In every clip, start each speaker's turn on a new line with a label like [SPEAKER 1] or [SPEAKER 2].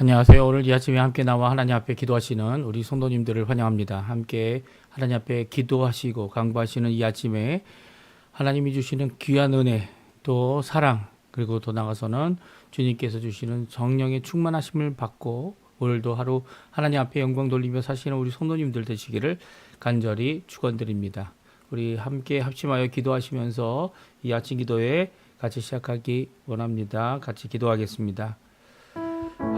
[SPEAKER 1] 안녕하세요. 오늘 이 아침에 함께 나와 하나님 앞에 기도하시는 우리 성도님들을 환영합니다. 함께 하나님 앞에 기도하시고 강구하시는 이 아침에 하나님이 주시는 귀한 은혜, 또 사랑, 그리고 더 나아가서는 주님께서 주시는 성령의 충만하심을 받고 오늘도 하루 하나님 앞에 영광 돌리며 사시는 우리 성도님들 되시기를 간절히 축원드립니다. 우리 함께 합심하여 기도하시면서 이 아침 기도에 같이 시작하기 원합니다. 같이 기도하겠습니다.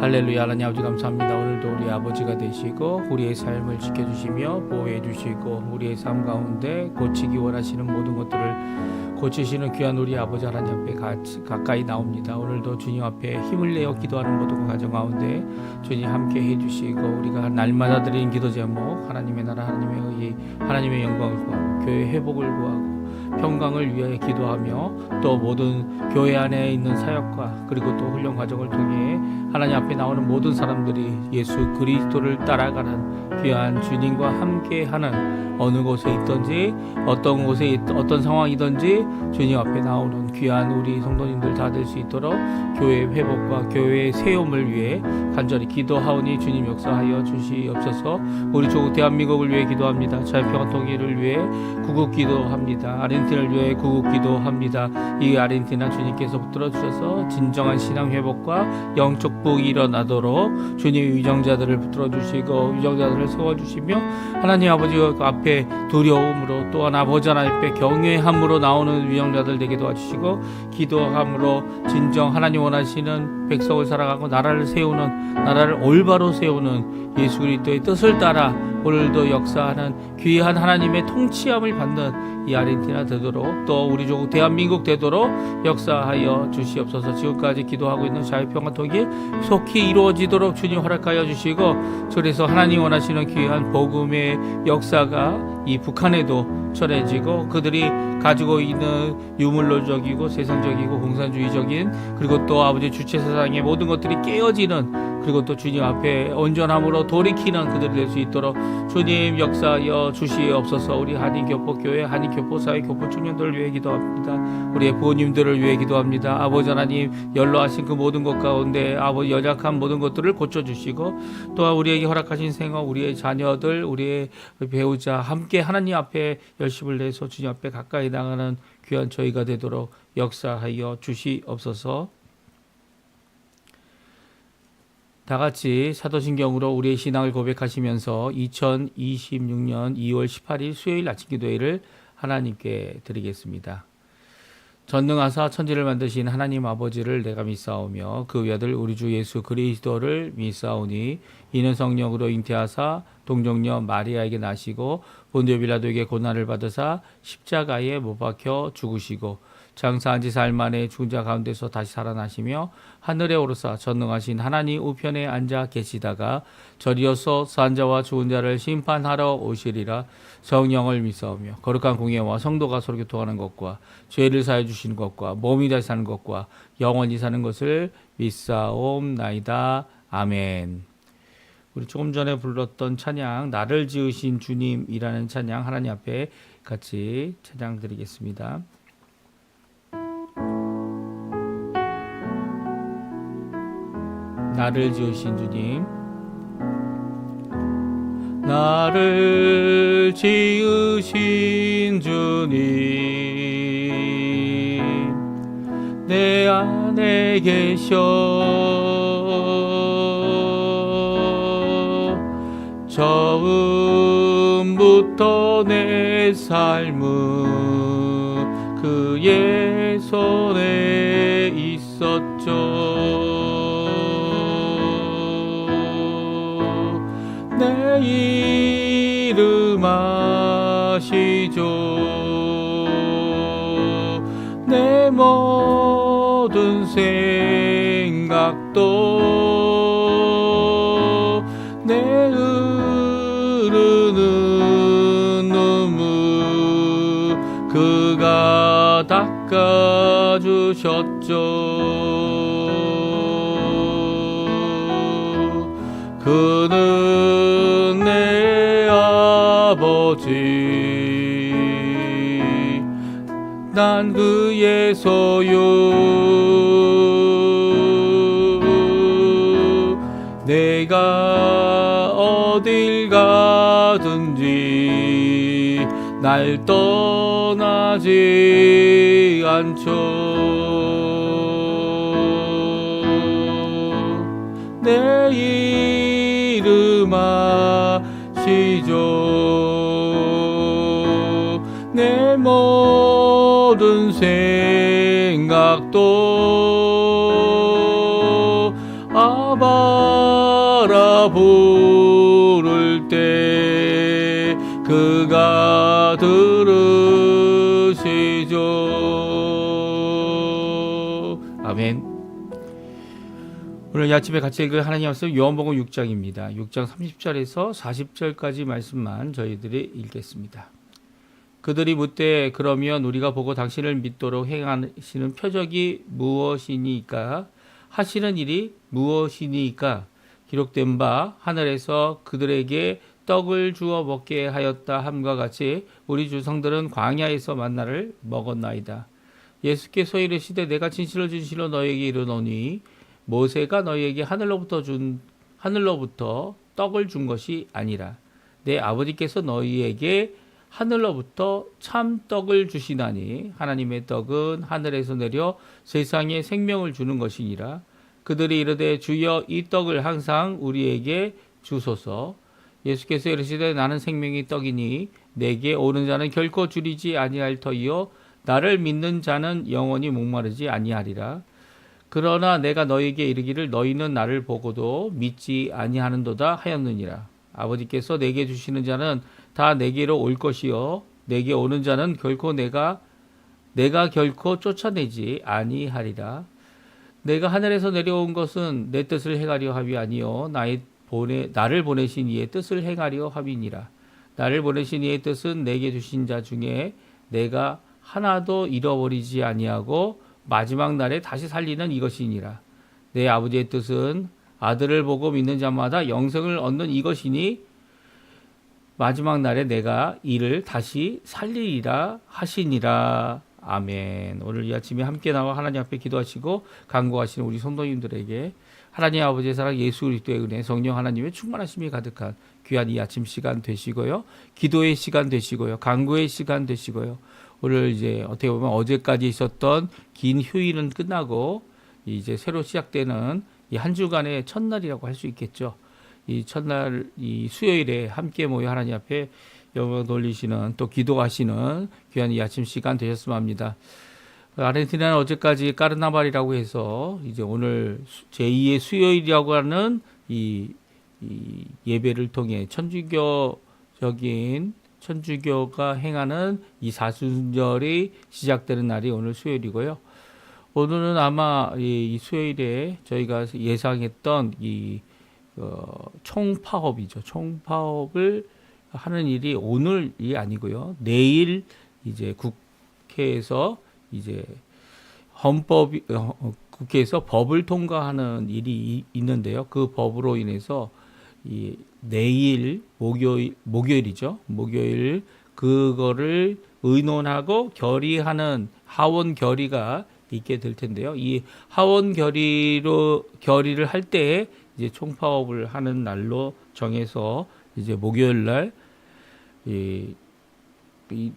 [SPEAKER 1] 할렐루야. 하나님 아버지 감사합니다. 오늘도 우리 아버지가 되시고 우리의 삶을 지켜주시며 보호해 주시고 우리의 삶 가운데 고치기 원하시는 모든 것들을 고치시는 귀한 우리 아버지 하나님 앞에 가까이 나옵니다. 오늘도 주님 앞에 힘을 내어 기도하는 모든 가정 가운데 주님 함께 해주시고 우리가 날마다 드리는 기도 제목 하나님의 나라 하나님의 의의 하나님의 영광을 구하고 교회 회복을 구하고 평강을 위하여 기도하며 또 모든 교회 안에 있는 사역과 그리고 또 훈련 과정을 통해 하나님 앞에 나오는 모든 사람들이 예수 그리스도를 따라가는 귀한 주님과 함께하는 어느 곳에 있든지 어떤 곳에 어떤 상황이든지 주님 앞에 나오는 귀한 우리 성도님들 다 될 수 있도록 교회 회복과 교회의 세움을 위해 간절히 기도하오니 주님 역사하여 주시옵소서. 우리 조국 대한민국을 위해 기도합니다. 자유평화 통일을 위해 구국 기도합니다. 아르헨티나를 위해 구국 기도합니다. 이 아르헨티나 주님께서 붙들어 주셔서 진정한 신앙 회복과 영적 복이 일어나도록 주님의 위정자들을 붙들어 주시고 위정자들을 세워 주시며 하나님 아버지 앞에 두려움으로 또한 아버지 하나님 앞에 경외함으로 나오는 위정자들 되게 도와주시고 기도함으로 진정 하나님 원하시는 백성을 살아가고 나라를 세우는 나라를 올바로 세우는 예수 그리스도의 뜻을 따라 오늘도 역사하는 귀한 하나님의 통치함을 받는 이 아르헨티나 되도록 또 우리 조국 대한민국 되도록 역사하여 주시옵소서. 지금까지 기도하고 있는 자유평화 통일 속히 이루어지도록 주님 허락하여 주시고 그래서 하나님 원하시는 귀한 복음의 역사가 이 북한에도 전해지고 그들이 가지고 있는 유물론적이고 세상적이고 공산주의적인 그리고 또 아버지 주체 사상의 모든 것들이 깨어지는 그리고 또 주님 앞에 온전함으로 돌이키는 그들이 될 수 있도록 주님 역사하여 주시옵소서. 우리 한인교포교회 한인교포사회 교포청년들을 위해 기도합니다. 우리의 부모님들을 위해 기도합니다. 아버지 하나님 연로하신 그 모든 것 가운데 아버지 연약한 모든 것들을 고쳐주시고 또한 우리에게 허락하신 생활 우리의 자녀들 우리의 배우자 함께 하나님 앞에 열심을 내서 주님 앞에 가까이 나가는 귀한 저희가 되도록 역사하여 주시옵소서. 다 같이 사도신경으로 우리의 신앙을 고백하시면서 2026년 2월 18일 수요일 아침 기도회를 하나님께 드리겠습니다. 전능하사 천지를 만드신 하나님 아버지를 내가 믿사오며 그 외아들 우리 주 예수 그리스도를 믿사오니 이는 성령으로 잉태하사 동정녀 마리아에게 나시고 본디오 빌라도에게 고난을 받으사 십자가에 못 박혀 죽으시고 장사한 지 사흘 만에 죽은 자 가운데서 다시 살아나시며 하늘에 오르사 전능하신 하나님 우편에 앉아 계시다가 저리어서 산 자와 죽은 자를 심판하러 오시리라. 성령을 믿사오며 거룩한 공예와 성도가 서로 교통하는 것과 죄를 사해 주시는 것과 몸이 다시 사는 것과 영원히 사는 것을 믿사옵나이다. 아멘. 우리 조금 전에 불렀던 찬양 나를 지으신 주님이라는 찬양 하나님 앞에 같이 찬양 드리겠습니다. 나를 지으신 주님 나를 지으신 주님 내 안에 계셔 처음부터 내 삶은 그의 손에 있었죠. 내 이름 아시죠. 내 모든 생각도 내 흐르는 눈물 그가 닦아주셨죠. 그는 내 아버지 난 그의 소유 내가 어딜 가든지 날 떠나지 않죠. 내 이름 아시죠. 내 모든 생각도 아바라 부를 때 그가 들으시죠. 아멘. 오늘 아침에 같이 읽을 하나님 말씀 요한복음 6장입니다. 6장 30절에서 40절까지 말씀만 저희들이 읽겠습니다. 그들이 묻되 그러면 우리가 보고 당신을 믿도록 행하시는 표적이 무엇이니까 하시는 일이 무엇이니까 기록된 바 하늘에서 그들에게 떡을 주어 먹게 하였다 함과 같이 우리 주성들은 광야에서 만나를 먹었나이다. 예수께서 이르시되 내가 진실로 너희에게 이르노니 모세가 너희에게 하늘로부터 떡을 준 것이 아니라 내 아버지께서 너희에게 하늘로부터 참 떡을 주시나니 하나님의 떡은 하늘에서 내려 세상에 생명을 주는 것이니라. 그들이 이르되 주여 이 떡을 항상 우리에게 주소서. 예수께서 이르시되 나는 생명의 떡이니 내게 오는 자는 결코 줄이지 아니할 터이요 나를 믿는 자는 영원히 목마르지 아니하리라. 그러나 내가 너희에게 이르기를 너희는 나를 보고도 믿지 아니하는도다 하였느니라. 아버지께서 내게 주시는 자는 다 내게로 올 것이요 내게 오는 자는 결코 내가 결코 쫓아내지 아니하리라. 내가 하늘에서 내려온 것은 내 뜻을 행하려 함이 아니요 나를 보내신 이의 뜻을 행하려 함이니라. 나를 보내신 이의 뜻은 내게 주신 자 중에 내가 하나도 잃어버리지 아니하고 마지막 날에 다시 살리는 이것이니라. 내 아버지의 뜻은 아들을 보고 믿는 자마다 영생을 얻는 이것이니 마지막 날에 내가 이를 다시 살리리라 하시니라. 아멘. 오늘 이 아침에 함께 나와 하나님 앞에 기도하시고 간구하시는 우리 성도님들에게 하나님 아버지의 사랑, 예수 그리스도의 은혜, 성령 하나님의 충만하심이 가득한 귀한 이 아침 시간 되시고요. 기도의 시간 되시고요. 간구의 시간 되시고요. 오늘 이제 어떻게 보면 어제까지 있었던 긴 휴일은 끝나고 이제 새로 시작되는 이 한 주간의 첫날이라고 할 수 있겠죠. 이 첫날 이 수요일에 함께 모여 하나님 앞에 영광 돌리시는 또 기도하시는 귀한 이 아침 시간 되셨으면 합니다. 아르헨티나는 어제까지 까르나발이라고 해서 이제 오늘 제2의 수요일이라고 하는 이 예배를 통해 천주교가 행하는 이 사순절이 시작되는 날이 오늘 수요일이고요. 오늘은 아마 이 수요일에 저희가 예상했던 이 총파업이죠. 총파업을 하는 일이 오늘이 아니고요. 내일 이제 국회에서 이제 국회에서 법을 통과하는 일이 있는데요. 그 법으로 인해서 이 내일 목요일이죠. 목요일 그거를 의논하고 결의하는 하원 결의가 있게 될 텐데요. 이 하원 결의를 할 때에 이제 총파업을 하는 날로 정해서 이제 목요일 날 이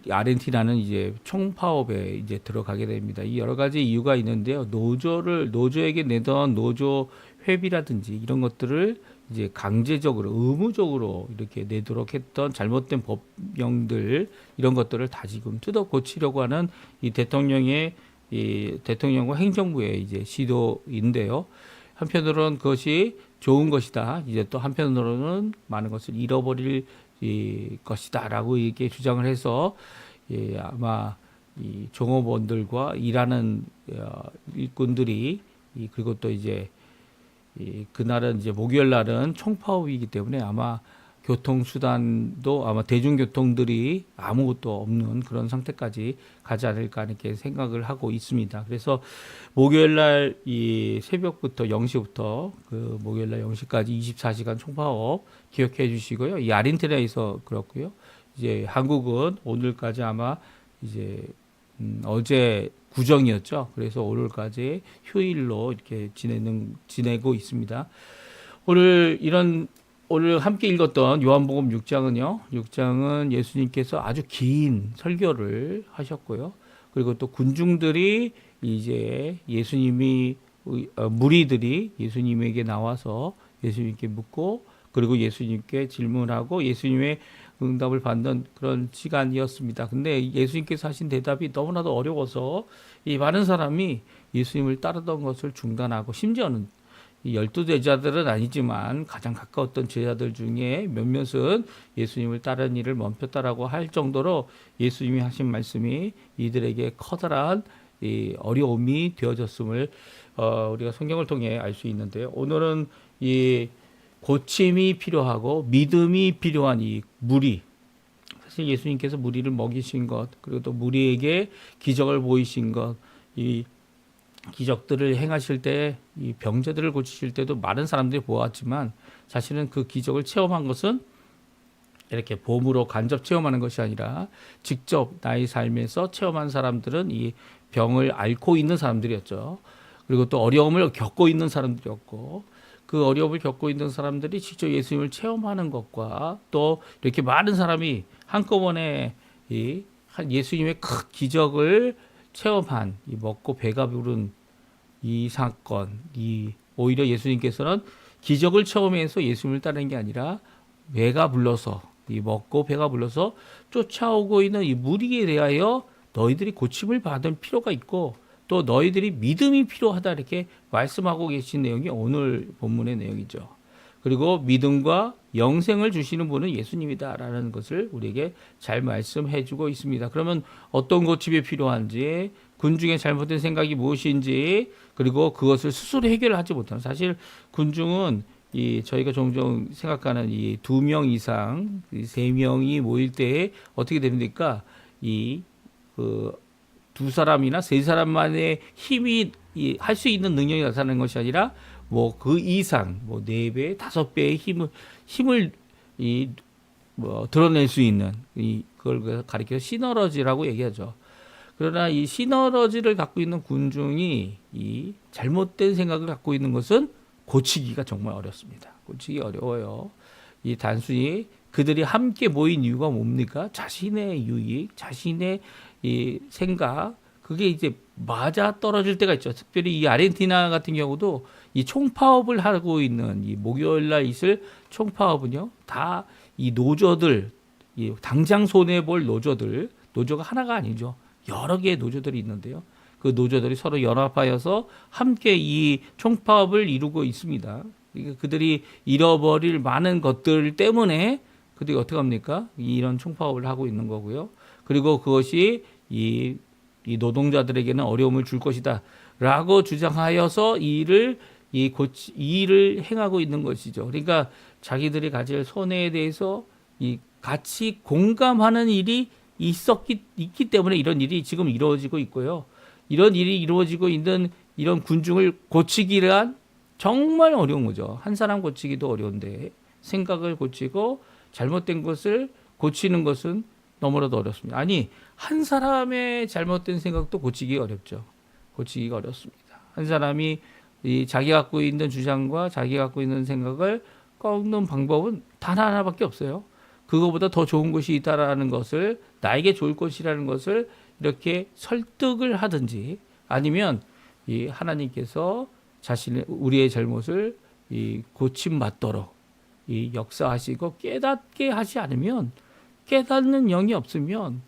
[SPEAKER 1] 아르헨티나는 이제 총파업에 이제 들어가게 됩니다. 이 여러 가지 이유가 있는데요. 노조에게 내던 노조 회비라든지 이런 것들을 이제 강제적으로 의무적으로 이렇게 내도록 했던 잘못된 법령들 이런 것들을 다시금 뜯어 고치려고 하는 이 대통령과 행정부의 이제 시도인데요. 한편으로는 그것이 좋은 것이다. 이제 또 한편으로는 많은 것을 잃어버릴 것이다라고 이렇게 주장을 해서 아마 이 종업원들과 일하는 일꾼들이 그리고 또 이제 그날은 이제 목요일 날은 총파업이기 때문에 아마 교통수단도 아마 대중교통들이 아무것도 없는 그런 상태까지 가지 않을까 이렇게 생각을 하고 있습니다. 그래서 목요일 날 이 새벽부터 0시부터 그 목요일 날 0시까지 24시간 총파업 기억해 주시고요. 이 아르헨티나에서 그렇고요. 이제 한국은 오늘까지 아마 이제 어제 구정이었죠. 그래서 오늘까지 휴일로 이렇게 지내고 있습니다. 오늘 함께 읽었던 요한복음 6장은요. 6장은 예수님께서 아주 긴 설교를 하셨고요. 그리고 또 군중들이 이제 무리들이 예수님에게 나와서 예수님께 묻고 그리고 예수님께 질문하고 예수님의 응답을 받는 그런 시간이었습니다. 근데 예수님께서 하신 대답이 너무나도 어려워서 이 많은 사람이 예수님을 따르던 것을 중단하고 심지어는 이 12제자들은 아니지만 가장 가까웠던 제자들 중에 몇몇은 예수님을 따르는 일을 멈췄다라고 할 정도로 예수님이 하신 말씀이 이들에게 커다란 이 어려움이 되어졌음을 우리가 성경을 통해 알 수 있는데요. 오늘은 이 고침이 필요하고 믿음이 필요한 이 무리, 사실 예수님께서 무리를 먹이신 것, 그리고 또 무리에게 기적을 보이신 것, 이 기적들을 행하실 때, 이 병자들을 고치실 때도 많은 사람들이 보았지만 사실은 그 기적을 체험한 것은 이렇게 봄으로 간접 체험하는 것이 아니라 직접 나의 삶에서 체험한 사람들은 이 병을 앓고 있는 사람들이었죠. 그리고 또 어려움을 겪고 있는 사람들이었고 그 어려움을 겪고 있는 사람들이 직접 예수님을 체험하는 것과 또 이렇게 많은 사람이 한꺼번에 이 예수님의 큰 기적을 체험한 이 먹고 배가 부른 이 사건, 이 오히려 예수님께서는 기적을 체험해서 예수님을 따르는 게 아니라 배가 불러서 이 먹고 배가 불러서 쫓아오고 있는 이 무리에 대하여 너희들이 고침을 받을 필요가 있고 또 너희들이 믿음이 필요하다 이렇게 말씀하고 계신 내용이 오늘 본문의 내용이죠. 그리고 믿음과 영생을 주시는 분은 예수님이다라는 것을 우리에게 잘 말씀해 주고 있습니다. 그러면 어떤 고침이 필요한지, 군중의 잘못된 생각이 무엇인지, 그리고 그것을 스스로 해결하지 못하는, 사실 군중은 저희가 종종 생각하는 이 2명 이상, 3명이 모일 때에 어떻게 됩니까? 두 사람이나 세 사람만의 힘이 할 수 있는 능력이 나타나는 것이 아니라 뭐 그 이상 뭐 4배, 5배의 힘을 드러낼 수 있는 그걸 가리켜 시너러지라고 얘기하죠. 그러나 이 시너러지를 갖고 있는 군중이 이 잘못된 생각을 갖고 있는 것은 고치기가 정말 어렵습니다. 고치기 어려워요. 이 단순히 그들이 함께 모인 이유가 뭡니까? 자신의 유익, 자신의 이 생각, 그게 이제 맞아 떨어질 때가 있죠. 특별히 이 아르헨티나 같은 경우도 이 총파업을 하고 있는 이 목요일 날 있을 총파업은요, 다 이 노조들, 이 당장 손해볼 노조가 하나가 아니죠. 여러 개의 노조들이 있는데요. 그 노조들이 서로 연합하여서 함께 이 총파업을 이루고 있습니다. 그들이 잃어버릴 많은 것들 때문에 그들이 어떻게 합니까? 이런 총파업을 하고 있는 거고요. 그리고 그것이 이 노동자들에게는 어려움을 줄 것이다라고 주장하여서 이 일을 행하고 있는 것이죠. 그러니까 자기들이 가질 손해에 대해서 같이 공감하는 일이 있기 때문에 이런 일이 지금 이루어지고 있고요. 이런 일이 이루어지고 있는 이런 군중을 고치기란 정말 어려운 거죠. 한 사람 고치기도 어려운데 생각을 고치고 잘못된 것을 고치는 것은 너무나도 어렵습니다. 아니, 한 사람의 잘못된 생각도 고치기가 어렵죠. 고치기가 어렵습니다. 한 사람이 자기가 갖고 있는 주장과 자기가 갖고 있는 생각을 꺾는 방법은 단 하나밖에 없어요. 그거보다 더 좋은 것이 있다라는 것을, 나에게 좋을 것이라는 것을 이렇게 설득을 하든지, 아니면 하나님께서 우리의 잘못을 고침 맞도록 역사하시고 깨닫게 하지 않으면, 깨닫는 영이 없으면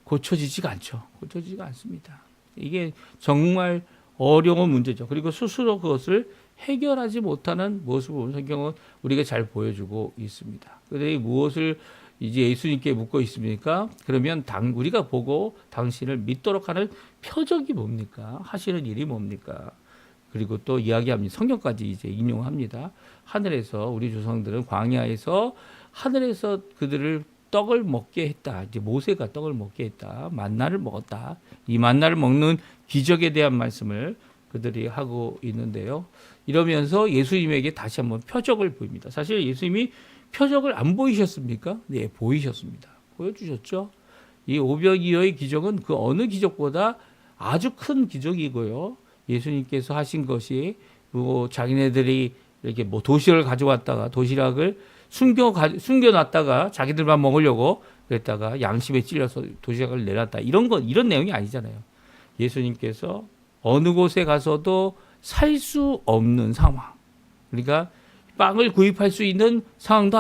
[SPEAKER 1] 고쳐지지가 않죠. 고쳐지지가 않습니다. 이게 정말 어려운 문제죠. 그리고 스스로 그것을 해결하지 못하는 모습을 성경은 우리가 잘 보여주고 있습니다. 그런데 무엇을 이제 예수님께 묻고 있습니까? 그러면 우리가 보고 당신을 믿도록 하는 표적이 뭡니까? 하시는 일이 뭡니까? 그리고 또 이야기합니다. 성경까지 이제 인용합니다. 하늘에서 우리 조상들은 광야에서 하늘에서 그들을 떡을 먹게 했다. 이제 모세가 떡을 먹게 했다. 만나를 먹었다. 이 만나를 먹는 기적에 대한 말씀을 그들이 하고 있는데요. 이러면서 예수님에게 다시 한번 표적을 보입니다. 사실 예수님이 표적을 안 보이셨습니까? 네, 보이셨습니다. 보여주셨죠. 이 오병이어의 기적은 그 어느 기적보다 아주 큰 기적이고요. 예수님께서 하신 것이 자기네들이 이렇게 뭐 도시락을 가져왔다가 도시락을 숨겨놨다가 자기들만 먹으려고 그랬다가 양심에 찔려서 도시락을 내놨다. 이런 내용이 아니잖아요. 예수님께서 어느 곳에 가서도 살 수 없는 상황. 그러니까 빵을 구입할 수 있는 상황도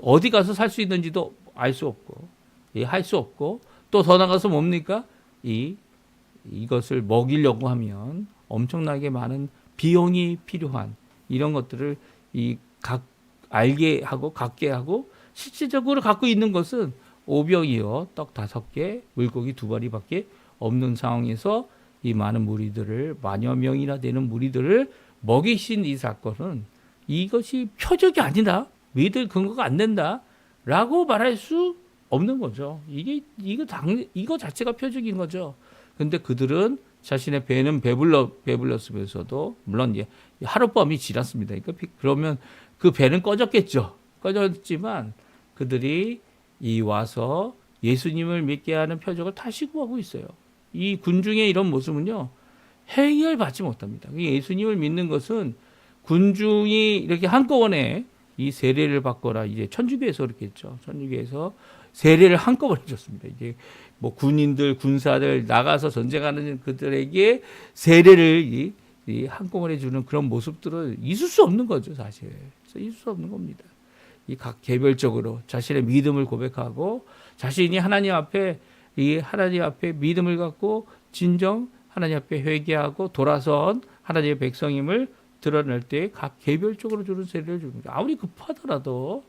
[SPEAKER 1] 어디 가서 살 수 있는지도 알 수 없고, 할 수 없고, 또 더 나가서 뭡니까? 이것을 먹이려고 하면 엄청나게 많은 비용이 필요한 이런 것들을 알게 하고 갖게 하고 실질적으로 갖고 있는 것은 오병이어 떡 5개, 물고기 2마리밖에 없는 상황에서 이 많은 무리들을 만여 명이나 되는 무리들을 먹이신 이 사건은 이것이 표적이 아니다. 믿을 근거가 안 된다라고 말할 수 없는 거죠. 이거 자체가 표적인 거죠. 근데 그들은 자신의 배는 배불렀으면서도 물론 하룻밤이 지났습니다. 그러면 그 배는 꺼졌겠죠. 꺼졌지만 그들이 와서 예수님을 믿게 하는 표적을 다 시구하고 있어요. 이 군중의 이런 모습은요, 해결받지 못합니다. 예수님을 믿는 것은 군중이 이렇게 한꺼번에 이 세례를 받거나 이제 천주교에서 그렇게 했죠. 천주교에서 세례를 한꺼번에 줬습니다. 이제 뭐 군인들, 군사들 나가서 전쟁하는 그들에게 세례를 한꺼번에 주는 그런 모습들은 있을 수 없는 거죠, 사실. 있을 수 없는 겁니다. 이 각 개별적으로 자신의 믿음을 고백하고 자신이 하나님 앞에 믿음을 갖고 진정 하나님 앞에 회개하고 돌아선 하나님의 백성임을 드러낼 때 각 개별적으로 주는 세례를 줍니다. 아무리 급하더라도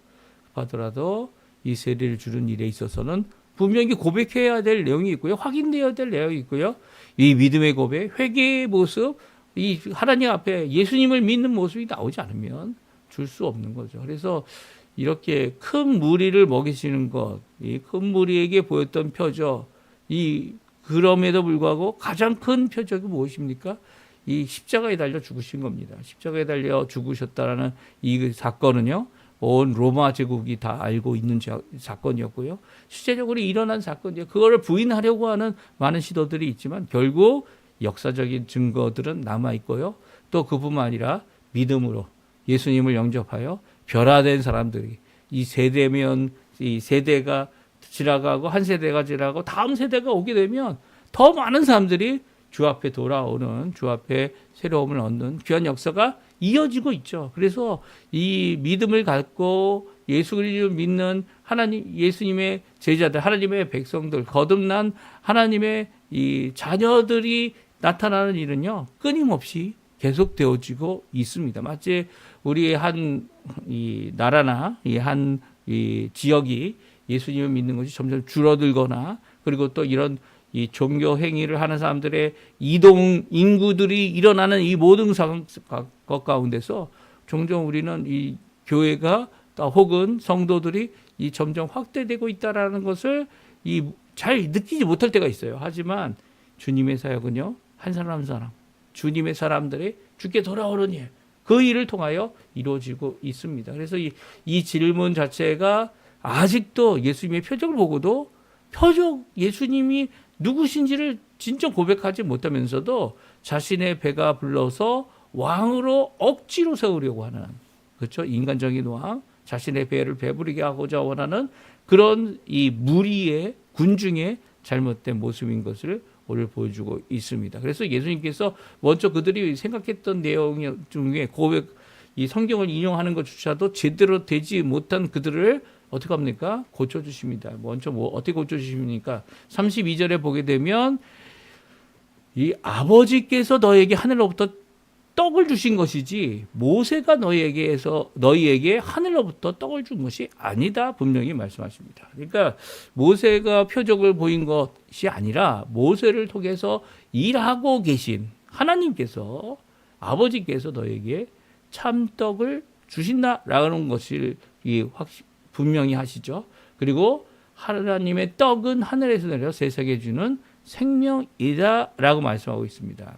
[SPEAKER 1] 이 세례를 주는 일에 있어서는 분명히 고백해야 될 내용이 있고요. 확인되어야 될 내용이 있고요. 이 믿음의 고백, 회개의 모습, 이 하나님 앞에 예수님을 믿는 모습이 나오지 않으면 줄 수 없는 거죠. 그래서 이렇게 큰 무리를 먹이시는 것, 이 큰 무리에게 보였던 표적, 그럼에도 불구하고 가장 큰 표적이 무엇입니까? 이 십자가에 달려 죽으신 겁니다. 십자가에 달려 죽으셨다라는 이 사건은요, 온 로마 제국이 다 알고 있는 사건이었고요. 실제적으로 일어난 사건이에요. 그거를 부인하려고 하는 많은 시도들이 있지만 결국 역사적인 증거들은 남아있고요. 또 그뿐만 아니라 믿음으로 예수님을 영접하여 변화된 사람들이 이 세대가 지나가고 한 세대가 지나가고 다음 세대가 오게 되면 더 많은 사람들이 주 앞에 돌아오는, 주 앞에 새로움을 얻는 귀한 역사가 이어지고 있죠. 그래서 이 믿음을 갖고 예수를 믿는 예수님의 제자들, 하나님의 백성들, 거듭난 하나님의 이 자녀들이 나타나는 일은요, 끊임없이 계속되어지고 있습니다. 마치 우리의 이 나라나 이 지역이 예수님을 믿는 것이 점점 줄어들거나 그리고 또 이런 이 종교 행위를 하는 사람들의 인구들이 일어나는 이 모든 것 가운데서 종종 우리는 이 교회가 혹은 성도들이 점점 확대되고 있다라는 것을 잘 느끼지 못할 때가 있어요. 하지만 주님의 사역은요, 한 사람 한 사람, 주님의 사람들이 주께 돌아오는 일, 그 일을 통하여 이루어지고 있습니다. 그래서 이 질문 자체가 아직도 예수님의 표적을 보고도 예수님이 누구신지를 진짜 고백하지 못하면서도 자신의 배가 불러서 왕으로 억지로 세우려고 하는, 그렇죠? 인간적인 왕, 자신의 배를 배부르게 하고자 원하는 그런 이 무리의 군중의 잘못된 모습인 것을 오늘 보여주고 있습니다. 그래서 예수님께서 먼저 그들이 생각했던 내용 중에 이 성경을 인용하는 것조차도 제대로 되지 못한 그들을 어떻게 합니까? 고쳐주십니다. 먼저 어떻게 고쳐주십니까? 32절에 보게 되면 이 아버지께서 너에게 하늘로부터 떡을 주신 것이지 모세가 너희에게 하늘로부터 떡을 준 것이 아니다. 분명히 말씀하십니다. 그러니까 모세가 표적을 보인 것이 아니라 모세를 통해서 일하고 계신 하나님께서, 아버지께서 너에게 참떡을 주신다라는 것을 분명히 하시죠. 그리고 하나님의 떡은 하늘에서 내려 세상에 주는 생명이다라고 말씀하고 있습니다.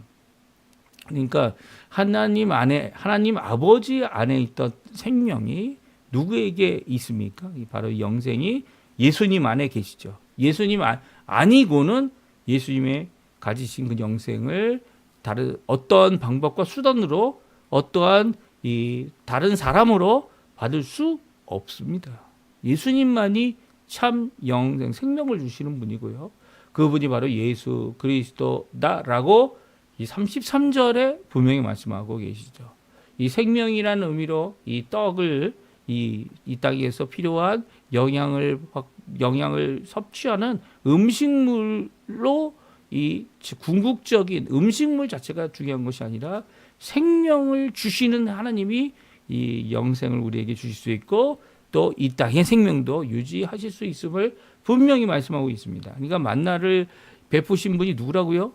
[SPEAKER 1] 그러니까 하나님 아버지 안에 있던 생명이 누구에게 있습니까? 바로 영생이 예수님 안에 계시죠. 예수님 아니고는 예수님의 가지신 그 영생을 다른 어떠한 방법과 수단으로 어떠한 이 다른 사람으로 받을 수 없습니다. 예수님만이 참 영생 생명을 주시는 분이고요. 그분이 바로 예수 그리스도다라고 이 33절에 분명히 말씀하고 계시죠. 이 생명이라는 의미로 이 떡을 이 땅에서 필요한 영양을 섭취하는 음식물로 이 궁극적인 음식물 자체가 중요한 것이 아니라 생명을 주시는 하나님이 이 영생을 우리에게 주실 수 있고 또 이 땅의 생명도 유지하실 수 있음을 분명히 말씀하고 있습니다. 그러니까 만나를 베푸신 분이 누구라고요?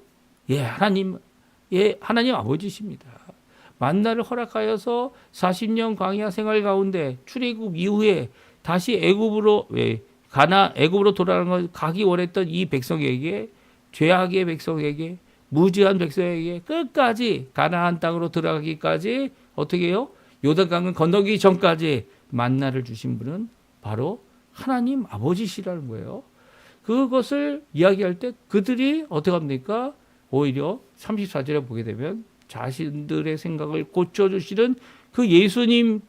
[SPEAKER 1] 하나님 아버지십니다. 만나를 허락하여서 40년 광야 생활 가운데 출애굽 이후에 다시 애굽으로 가기 원했던 이 백성에게 죄악의 백성에게 무지한 백성에게 끝까지 가나안 땅으로 들어가기까지 어떻게 해요? 요단강을 건너기 전까지 만나를 주신 분은 바로 하나님 아버지시라는 거예요. 그것을 이야기할 때 그들이 어떻게 합니까? 오히려 34절에 보게 되면 자신들의 생각을 고쳐주시는 그 예수님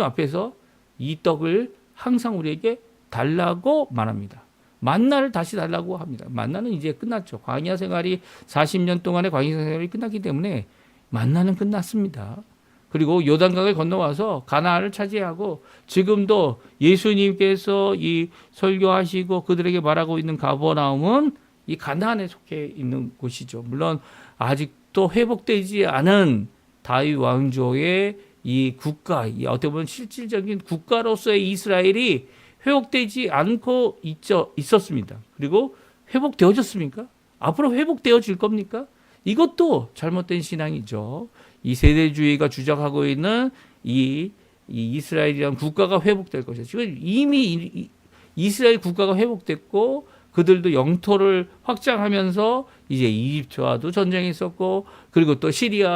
[SPEAKER 1] 앞에서 이 떡을 항상 우리에게 달라고 말합니다. 만나를 다시 달라고 합니다. 만나는 이제 끝났죠. 광야 생활이 40년 동안의 광야 생활이 끝났기 때문에 만나는 끝났습니다. 그리고 요단강을 건너와서 가나안을 차지하고 지금도 예수님께서 이 설교하시고 그들에게 말하고 있는 가버나움은 이 가나안에 속해 있는 곳이죠. 물론 아직도 회복되지 않은 다윗 왕조의 이 국가, 어떻게 보면 실질적인 국가로서의 이스라엘이 회복되지 않고 있었습니다. 그리고 회복되어졌습니까? 앞으로 회복되어질 겁니까? 이것도 잘못된 신앙이죠. 이 세대주의가 주장하고 있는 이 이스라엘이라는 국가가 회복될 것이죠. 지금 이미 이스라엘 국가가 회복됐고 그들도 영토를 확장하면서 이제 이집트와도 전쟁했었고 그리고 또 시리아하고도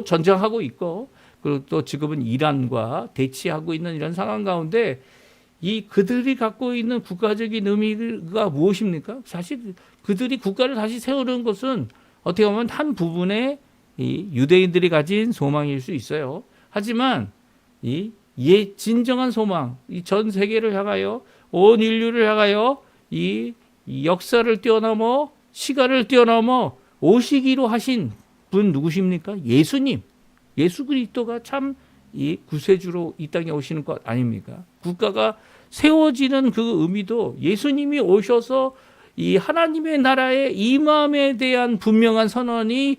[SPEAKER 1] 전쟁하고 있고 그리고 또 지금은 이란과 대치하고 있는 이런 상황 가운데 이 그들이 갖고 있는 국가적인 의미가 무엇입니까? 사실 그들이 국가를 다시 세우는 것은 어떻게 보면 한 부분의 이 유대인들이 가진 소망일 수 있어요. 하지만 이 진정한 소망, 이 전 세계를 향하여 온 인류를 향하여 이 역사를 뛰어넘어 시간을 뛰어넘어 오시기로 하신 분 누구십니까? 예수님. 예수 그리스도가 참 이 구세주로 이 땅에 오시는 것 아닙니까? 국가가 세워지는 그 의미도 예수님이 오셔서 이 하나님의 나라의 임함에 대한 분명한 선언이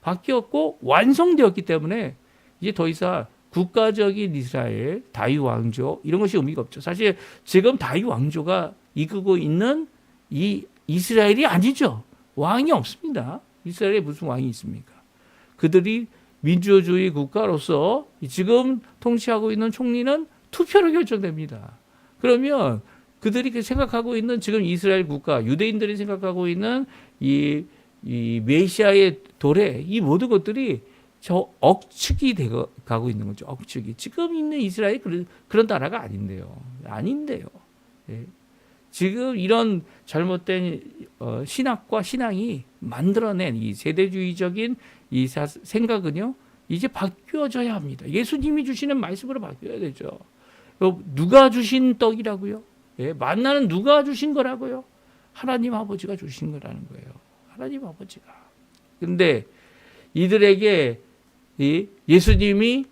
[SPEAKER 1] 바뀌었고 완성되었기 때문에 이제 더 이상 국가적인 이스라엘, 다윗 왕조 이런 것이 의미가 없죠. 사실 지금 다윗 왕조가 이끌고 있는 이 이스라엘이 아니죠. 왕이 없습니다. 이스라엘에 무슨 왕이 있습니까? 그들이 민주주의 국가로서 지금 통치하고 있는 총리는 투표로 결정됩니다. 그러면 그들이 생각하고 있는 지금 이스라엘 국가, 유대인들이 생각하고 있는 이 메시아의 도래, 이 모든 것들이 저 억측이 가고 있는 거죠. 억측이. 지금 있는 이스라엘이 그런 나라가 아닌데요. 예. 지금 이런 잘못된 신학과 신앙이 만들어낸 이 세대주의적인 이 생각은요, 이제 바뀌어져야 합니다. 예수님이 주시는 말씀으로 바뀌어야 되죠. 누가 주신 떡이라고요? 예, 만나는 누가 주신 거라고요? 하나님 아버지가 주신 거라는 거예요. 하나님 아버지가. 근데 이들에게 예수님이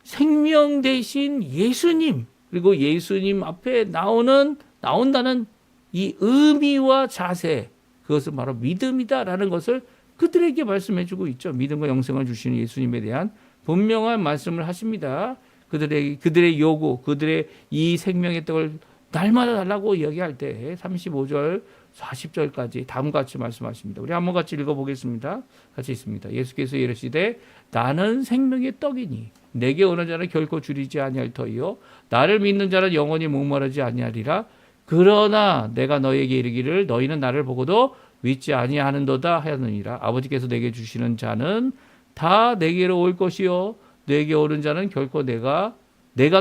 [SPEAKER 1] 생명 대신 예수님, 그리고 예수님 앞에 나온다는 이 의미와 자세, 그것은 바로 믿음이다라는 것을 그들에게 말씀해주고 있죠. 믿음과 영생을 주시는 예수님에 대한 분명한 말씀을 하십니다. 그들의 요구, 그들의 이 생명의 떡을 날마다 달라고 이야기할 때 35절, 40절까지 다음과 같이 말씀하십니다. 우리 한번 같이 읽어보겠습니다. 같이 있습니다. 예수께서 이르시되 나는 생명의 떡이니 내게 오는 자는 결코 줄이지 아니할 터이요 나를 믿는 자는 영원히 목마르지 아니하리라. 그러나 내가 너에게 이르기를 너희는 나를 보고도 믿지 아니하는도다 하였느니라. 아버지께서 내게 주시는 자는 다 내게로 올 것이요 내게 오는 자는 결코 내가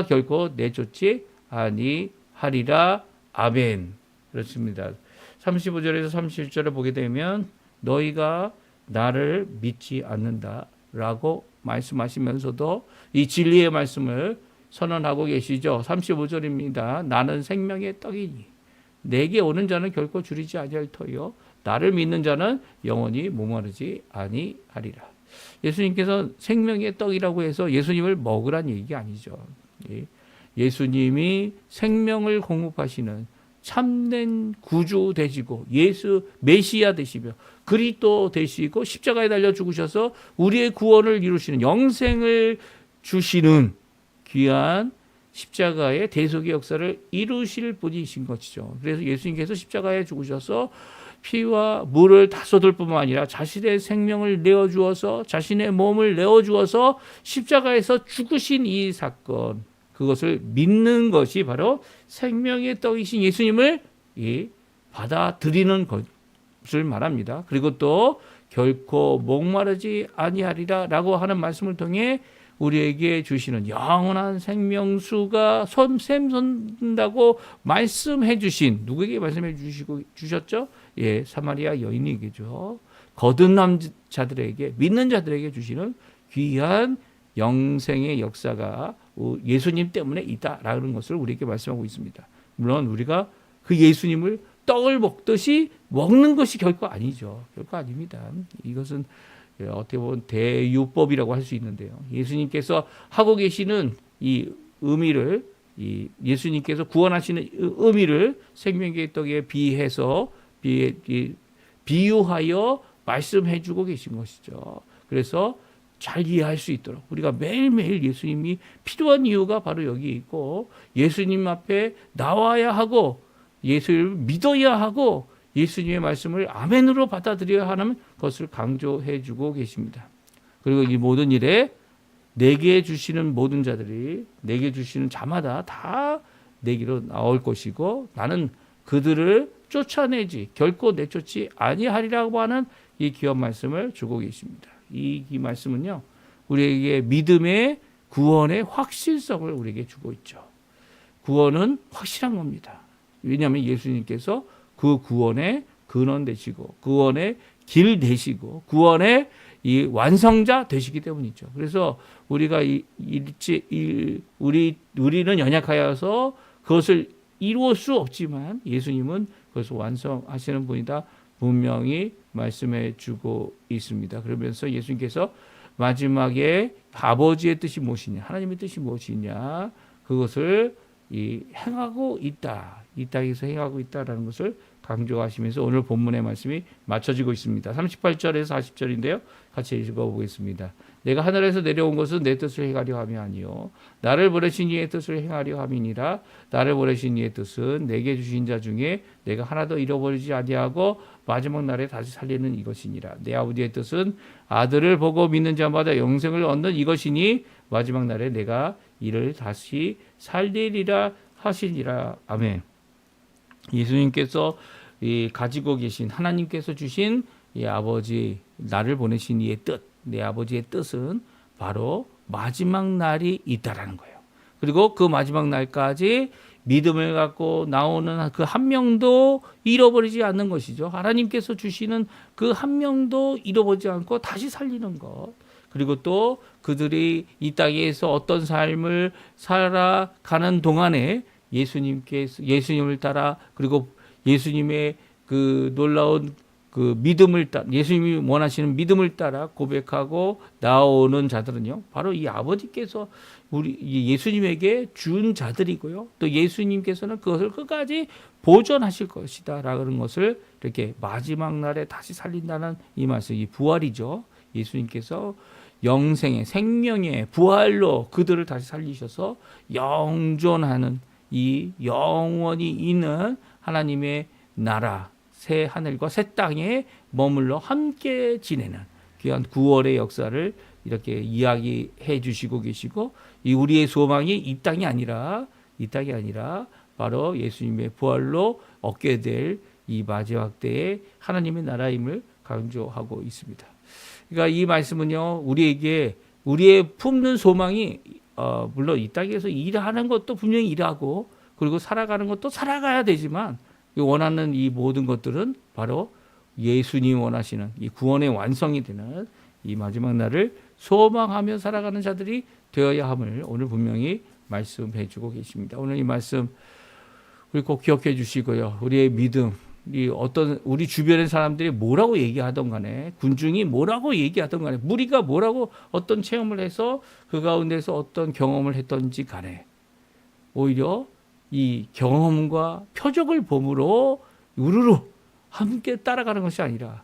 [SPEAKER 1] 결코 내쫓지 아니하리라. 아멘. 그렇습니다. 35절에서 37절을 보게 되면 너희가 나를 믿지 않는다라고 말씀하시면서도 이 진리의 말씀을 선언하고 계시죠. 35절입니다. 나는 생명의 떡이니 내게 오는 자는 결코 줄이지 아니할 터요 나를 믿는 자는 영원히 목마르지 아니하리라. 예수님께서 생명의 떡이라고 해서 예수님을 먹으란 얘기가 아니죠. 예수님이 생명을 공급하시는 참된 구주 되시고 예수 메시아 되시며 그리스도 되시고 십자가에 달려 죽으셔서 우리의 구원을 이루시는 영생을 주시는 귀한 십자가의 대속의 역사를 이루실 분이신 것이죠. 그래서 예수님께서 십자가에 죽으셔서 피와 물을 다 쏟을 뿐만 아니라 자신의 생명을 내어주어서 자신의 몸을 내어주어서 십자가에서 죽으신 이 사건, 그것을 믿는 것이 바로 생명의 떡이신 예수님을 받아들이는 것을 말합니다. 그리고 또 결코 목마르지 아니하리라라고 하는 말씀을 통해 우리에게 주시는 영원한 생명수가 샘솟는다고 말씀해 주신, 누구에게 말씀해 주셨죠? 사마리아 여인에게죠. 거듭난 자들에게, 믿는 자들에게 주시는 귀한 영생의 역사가 예수님 때문에 있다라는 것을 우리에게 말씀하고 있습니다. 물론 우리가 그 예수님을 떡을 먹듯이 먹는 것이 결코 아니죠. 결코 아닙니다. 이것은 어떻게 보면 대유법이라고 할 수 있는데요. 예수님께서 하고 계시는 이 의미를, 예수님께서 구원하시는 의미를 생명의 떡에 비유하여 말씀해 주고 계신 것이죠. 그래서 잘 이해할 수 있도록 우리가 매일매일 예수님이 필요한 이유가 바로 여기 있고, 예수님 앞에 나와야 하고 예수를 믿어야 하고 예수님의 말씀을 아멘으로 받아들여야 하는 것을 강조해 주고 계십니다. 그리고 이 모든 일에 내게 주시는 모든 자들이, 내게 주시는 자마다 다 내게로 나올 것이고 나는 그들을 쫓아내지 결코 내쫓지 아니하리라고 하는 이 귀한 말씀을 주고 계십니다. 이 말씀은요, 우리에게 믿음의 구원의 확실성을 우리에게 주고 있죠. 구원은 확실한 겁니다. 왜냐하면 예수님께서 그 구원의 근원 되시고 구원의 길 되시고 구원의 이 완성자 되시기 때문이죠. 그래서 우리가 우리는 연약하여서 그것을 이루어 수 없지만 예수님은 그것을 완성하시는 분이다 분명히 말씀해 주고 있습니다. 그러면서 예수님께서 마지막에 아버지의 뜻이 무엇이냐, 하나님의 뜻이 무엇이냐, 그것을 행하고 있다, 이 땅에서 행하고 있다라는 것을 강조하시면서 오늘 본문의 말씀이 맞춰지고 있습니다. 38절에서 40절인데요. 같이 읽어보겠습니다. 내가 하늘에서 내려온 것은 내 뜻을 행하려 함이 아니요 나를 보내신 이의 뜻을 행하려 함이니라. 나를 보내신 이의 뜻은 내게 주신 자 중에 내가 하나도 잃어버리지 아니하고 마지막 날에 다시 살리는 이것이니라. 내 아버지의 뜻은 아들을 보고 믿는 자마다 영생을 얻는 이것이니 마지막 날에 내가 이를 다시 살리리라 하시니라. 아멘. 예수님께서 가지고 계신, 하나님께서 주신 이 아버지, 나를 보내신 이의 뜻, 내 아버지의 뜻은 바로 마지막 날이 있다라는 거예요. 그리고 그 마지막 날까지 믿음을 갖고 나오는 그 한 명도 잃어버리지 않는 것이죠. 하나님께서 주시는 그 한 명도 잃어버리지 않고 다시 살리는 것. 그리고 또 그들이 이 땅에서 어떤 삶을 살아가는 동안에 예수님을 따라, 그리고 예수님의 그 놀라운 그 믿음을 따라, 예수님이 원하시는 믿음을 따라 고백하고 나오는 자들은요, 바로 이 아버지께서 예수님에게 준 자들이고요, 또 예수님께서는 그것을 끝까지 보존하실 것이다라는 것을 이렇게 마지막 날에 다시 살린다는 이 말씀, 이 부활이죠. 예수님께서 영생의, 생명의 부활로 그들을 다시 살리셔서 영존하는, 이 영원히 있는 하나님의 나라, 새 하늘과 새 땅에 머물러 함께 지내는 귀한 구원의 역사를 이렇게 이야기해 주시고 계시고, 이 우리의 소망이 이 땅이 아니라 바로 예수님의 부활로 얻게 될 이 마지막 때의 하나님의 나라임을 강조하고 있습니다. 그러니까 이 말씀은요, 우리에게 우리의 품는 소망이 물론 이 땅에서 일하는 것도 분명히 일하고, 그리고 살아가는 것도 살아가야 되지만 원하는 이 모든 것들은 바로 예수님 원하시는 이 구원의 완성이 되는 이 마지막 날을 소망하며 살아가는 자들이 되어야 함을 오늘 분명히 말씀해 주고 계십니다. 오늘 이 말씀 우리 꼭 기억해 주시고요. 우리의 믿음, 우리 주변의 사람들이 뭐라고 얘기하던 간에, 군중이 뭐라고 얘기하던 간에, 무리가 뭐라고 어떤 체험을 해서 그 가운데서 어떤 경험을 했던지 간에, 오히려 이 경험과 표적을 보므로 우르르 함께 따라가는 것이 아니라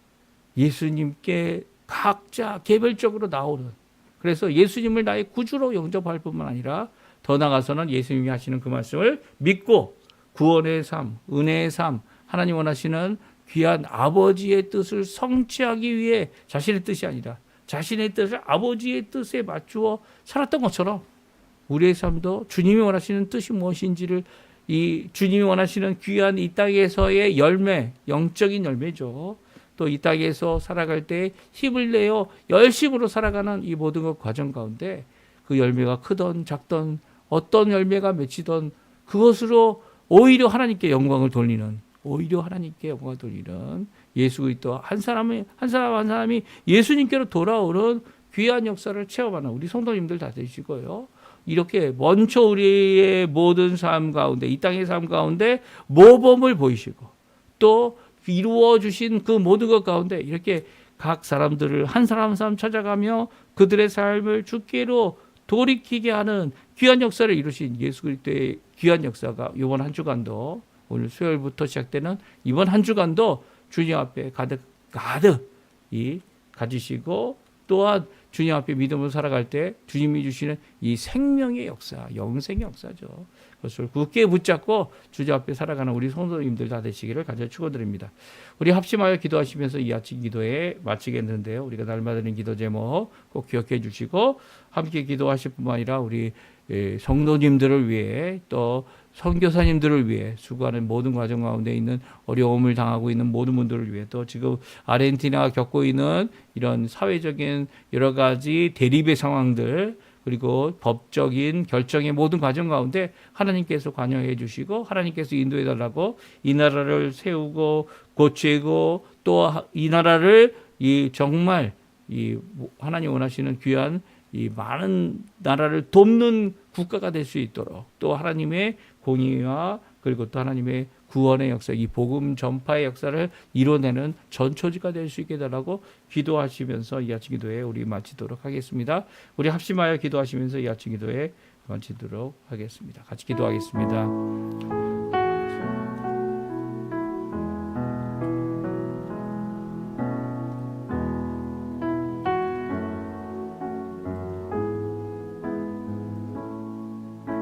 [SPEAKER 1] 예수님께 각자 개별적으로 나오는, 그래서 예수님을 나의 구주로 영접할 뿐만 아니라 더 나아가서는 예수님이 하시는 그 말씀을 믿고 구원의 삶, 은혜의 삶, 하나님 원하시는 귀한 아버지의 뜻을 성취하기 위해 자신의 뜻이 아니라 자신의 뜻을 아버지의 뜻에 맞추어 살았던 것처럼 우리의 삶도 주님이 원하시는 뜻이 무엇인지를, 이 주님이 원하시는 귀한 이 땅에서의 열매, 영적인 열매죠. 또 이 땅에서 살아갈 때 힘을 내어 열심으로 살아가는 이 모든 것 과정 가운데 그 열매가 크던 작던 어떤 열매가 맺히던 그것으로 오히려 하나님께 영광을 돌리는, 오히려 하나님께 영광을 돌리는 예수 그리스도 한 사람이 예수님께로 돌아오는 귀한 역사를 체험하는 우리 성도님들 다 되시고요. 이렇게 먼저 우리의 모든 삶 가운데, 이 땅의 삶 가운데 모범을 보이시고 또 이루어 주신 그 모든 것 가운데 이렇게 각 사람들을 한 사람 한 사람 찾아가며 그들의 삶을 주께로 돌이키게 하는 귀한 역사를 이루신 예수 그리스도의 귀한 역사가 이번 한 주간도, 오늘 수요일부터 시작되는 이번 한 주간도 주님 앞에 가득 가지시고, 또한 주님 앞에 믿음으로 살아갈 때 주님이 주시는 이 생명의 역사, 영생의 역사죠. 그것을 굳게 붙잡고 주님 앞에 살아가는 우리 성도님들 다 되시기를 간절히 축원드립니다. 우리 합심하여 기도하시면서 이 아침 기도에 마치겠는데요. 우리가 날마다 드리는 기도 제목 꼭 기억해 주시고 함께 기도하실 뿐만 아니라 우리 성도님들을 위해, 또 선교사님들을 위해 수고하는 모든 과정 가운데 있는 어려움을 당하고 있는 모든 분들을 위해, 또 지금 아르헨티나가 겪고 있는 이런 사회적인 여러 가지 대립의 상황들, 그리고 법적인 결정의 모든 과정 가운데 하나님께서 관여해 주시고 하나님께서 인도해 달라고 이 나라를 세우고 고치고, 또 이 나라를 정말 하나님 원하시는 귀한 이 많은 나라를 돕는 국가가 될 수 있도록, 또 하나님의 공의와 그리고 또 하나님의 구원의 역사, 이 복음 전파의 역사를 이뤄내는 전초지가 될 수 있게 해달라고 기도하시면서 이 아침 기도에 우리 마치도록 하겠습니다. 우리 합심하여 기도하시면서 이 아침 기도에 마치도록 하겠습니다. 같이 기도하겠습니다.